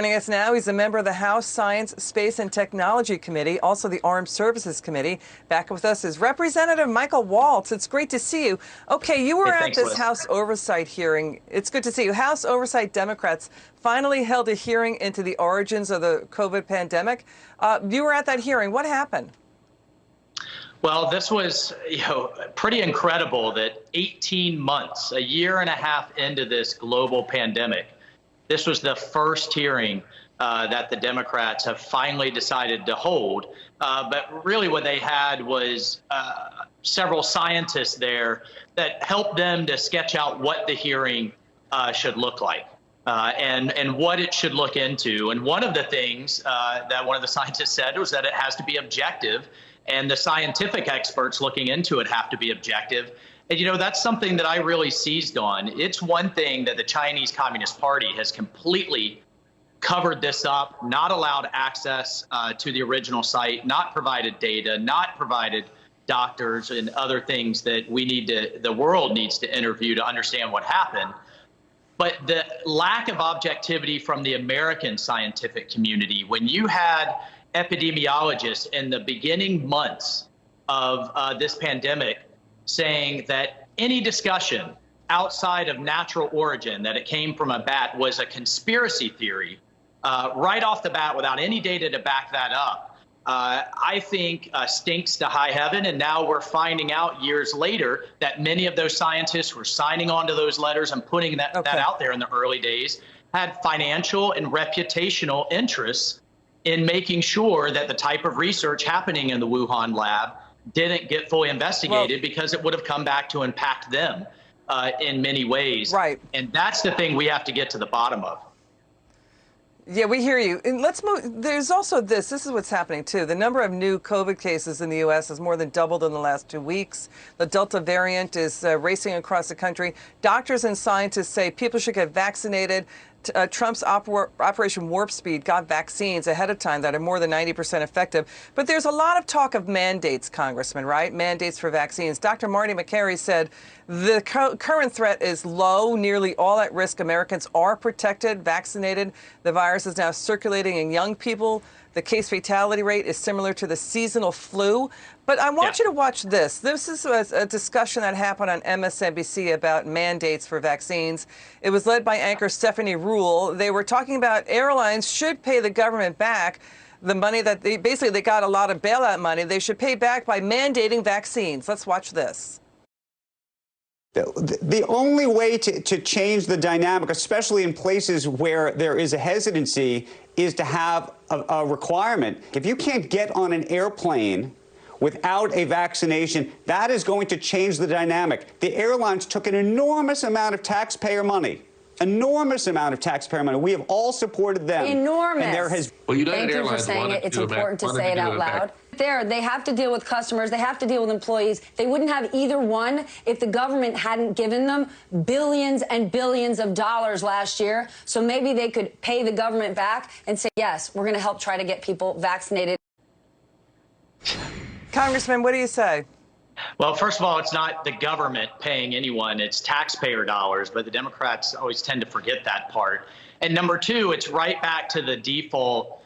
Joining us now, he's a member of the House Science, Space and Technology Committee, also the Armed Services Committee. Back with us is Representative Michael Waltz. It's great to see you. Okay, you were at this House Oversight hearing. It's good to see you. House Oversight Democrats finally held a hearing into the origins of the COVID pandemic. You were at that hearing. What happened? Well, this was, pretty incredible that 18 months, a year and a half into this global pandemic, this was the first hearing that the Democrats have finally decided to hold. But really what they had was several scientists there that helped them to sketch out what the hearing should look like and what it should look into. And one of the things that one of the scientists said was that it has to be objective, and the scientific experts looking into it have to be objective. And, that's something that I really seized on. It's one thing that the Chinese Communist Party has completely covered this up, not allowed access to the original site, not provided data, not provided doctors and other things that the world needs to interview to understand what happened. But the lack of objectivity from the American scientific community, when you had epidemiologists in the beginning months of this pandemic saying that any discussion outside of natural origin, that it came from a bat, was a conspiracy theory, right off the bat without any data to back that up, I think stinks to high heaven. And now we're finding out years later that many of those scientists were signing on to those letters and putting that out there in the early days, had financial and reputational interests in making sure that the type of research happening in the Wuhan lab didn't get fully investigated, because it would have come back to impact them in many ways. Right. And that's the thing we have to get to the bottom of. Yeah, we hear you. And let's move. There's also this is what's happening, too. The number of new COVID cases in the U.S. has more than doubled in the last 2 weeks. The Delta variant is racing across the country. Doctors and scientists say people should get vaccinated. Trump's Operation Warp Speed got vaccines ahead of time that are more than 90% effective. But there's a lot of talk of mandates, Congressman, right? Mandates for vaccines. Dr. Marty Makary said the current threat is low. Nearly all at-risk Americans are protected, vaccinated. The virus is now circulating in young people. The case fatality rate is similar to the seasonal flu. But I want you to watch this. This is a discussion that happened on MSNBC about mandates for vaccines. It was led by anchor Stephanie Ruhle. They were talking about airlines should pay the government back the money that they got a lot of bailout money. They should pay back by mandating vaccines. Let's watch this. The only way to change the dynamic, especially in places where there is a hesitancy, is to have a requirement. If you can't get on an airplane without a vaccination, that is going to change the dynamic. The airlines took an enormous amount of taxpayer money. Enormous amount of taxpayer money. We have all supported them. Enormous. And there has. Well, United Airlines, thank you for saying it. It's important to say it out loud. They have to deal with customers. They have to deal with employees. They wouldn't have either one if the government hadn't given them billions and billions of dollars last year. So maybe they could pay the government back and say, yes, we're going to help try to get people vaccinated. Congressman, what do you say? Well, first of all, it's not the government paying anyone. It's taxpayer dollars. But the Democrats always tend to forget that part. And number two, it's right back to the default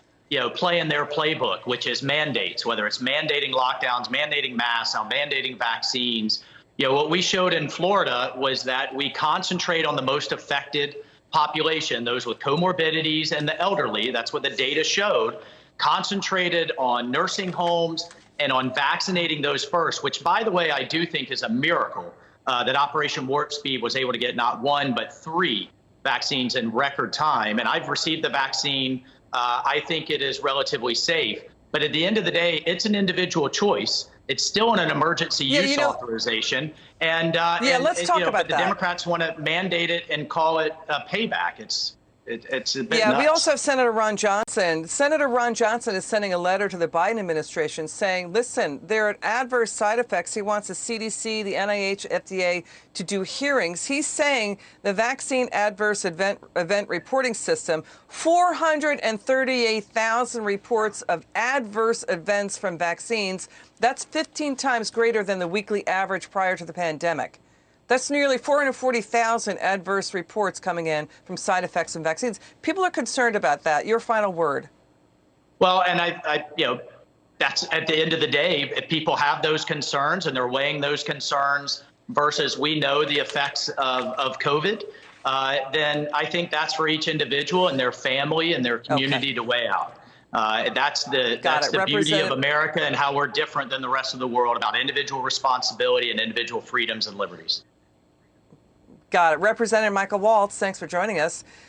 play in their playbook, which is mandates, whether it's mandating lockdowns, mandating masks, now mandating vaccines. What we showed in Florida was that we concentrate on the most affected population, those with comorbidities and the elderly. That's what the data showed, concentrated on nursing homes and on vaccinating those first, which, by the way, I do think is a miracle that Operation Warp Speed was able to get not one, but 3 vaccines in record time. And I've received the vaccine. I think it is relatively safe. But at the end of the day, it's an individual choice. It's still in an emergency use authorization. And let's talk about that. But the Democrats want to mandate it and call it a payback. It's a bit nuts. We also have Senator Ron Johnson. Senator Ron Johnson is sending a letter to the Biden administration saying, listen, there are adverse side effects. He wants the CDC, the NIH, FDA to do hearings. He's saying the vaccine adverse event reporting system, 438,000 reports of adverse events from vaccines. That's 15 times greater than the weekly average prior to the pandemic. That's nearly 440,000 adverse reports coming in from side effects and vaccines. People are concerned about that. Your final word. Well, and that's at the end of the day, if people have those concerns and they're weighing those concerns versus we know the effects of COVID, then I think that's for each individual and their family and their community to weigh out. That's the beauty of America and how we're different than the rest of the world about individual responsibility and individual freedoms and liberties. Got it. Representative Michael Waltz, thanks for joining us.